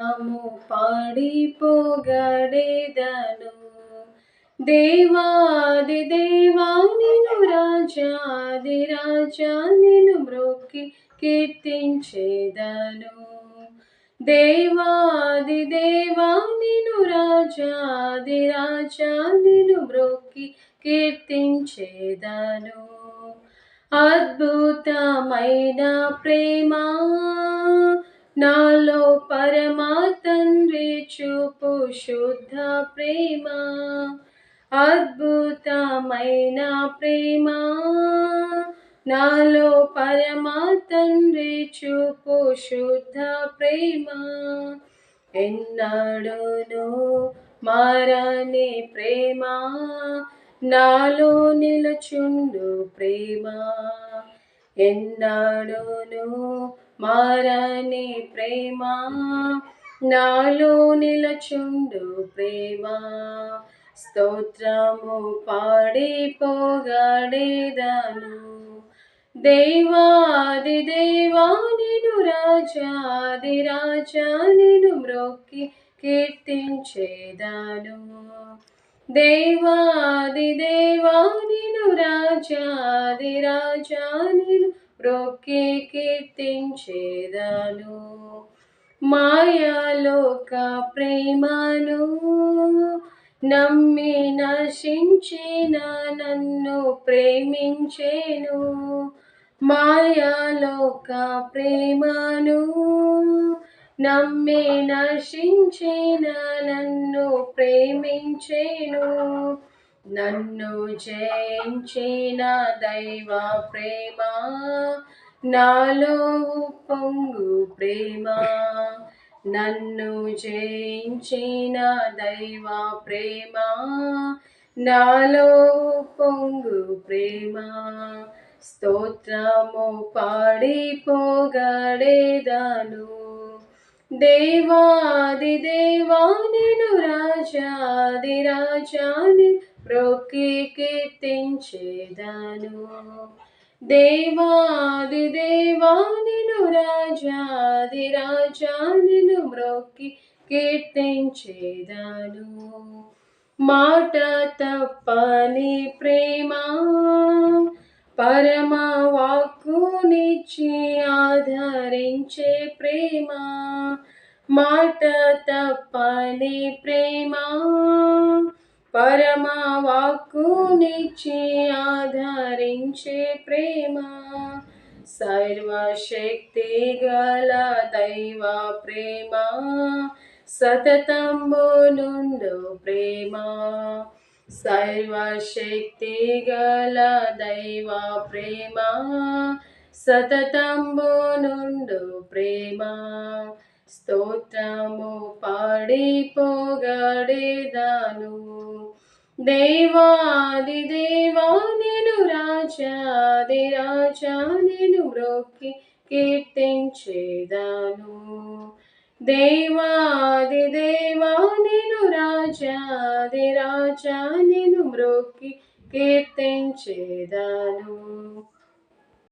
నాము పాడి పొగడెదను. దేవాది దేవా నిన్ను రాజాది రాజా నిన్ను మ్రొక్కి కీర్తించెదను. దేవాది దేవా నిన్ను రాజాది రాజా నిన్ను మ్రొక్కి కీర్తించెదను. అద్భుతమైన ప్రేమ నాలో పరమా తండ్రి చూపు శుద్ధ ప్రేమ. అద్భుతమైన ప్రేమ నాలో పరమా తండ్రి చూపు శుద్ధ ప్రేమ. ఎన్నడూను మారని ప్రేమ నాలో నిలుచుండు ప్రేమ. ఎన్నడూను మారని ప్రేమ నాలో నిలుచుండు ప్రేమ. స్తోత్రము పాడి పొగడెదను. దేవాది దేవా నిన్ను రాజాది రాజా నిన్ను మ్రొక్కి కీర్తించెదను. దేవాది దేవా నిన్ను రాజాది రాజా నిన్ను మ్రొక్కి కీర్తించెదను. మాయాలోక ప్రేమను నమ్మి నశించిన నన్ను ప్రేమించెను. మాయాలోక ప్రేమను నమ్మి నశించిన నన్ను ప్రేమించెను. నన్ను జయించిన దైవ ప్రేమ నాలో పొంగు ప్రేమ. నన్ను జయించిన దైవ ప్రేమ నాలో పొంగు ప్రేమ. స్తోత్రము పాడి పొగడెదను. దేవాది దేవా నిన్ను రాజాది రాజా నిన్ను మ్రొక్కి కీర్తించెదను. దేవాది దేవా నిన్ను రాజాది రాజా నిన్ను మ్రొక్కి కీర్తించెదను. మాట తప్పని ప్రేమ పరమ వాక్కునిచ్చి ఆదరించే ప్రేమ. మాట తప్పని ప్రేమ పరమ వాక్కునిచ్చి ఆదరించే ప్రేమ. సర్వశక్తి గల దైవ ప్రేమ సతతంబు నుండు ప్రేమ. సర్వశక్తి గల దైవ ప్రేమ సతతంబు నుండు ప్రేమ. స్తోత్రము పాడి పొగడెదను. దేవాది దేవా నిన్ను రాజాది రాజా నిన్ను మ్రొక్కి కీర్తించెదను. దేవాది దేవా నిన్ను రాజాది రాజా నిన్ను మ్రొక్కి కీర్తించెదను.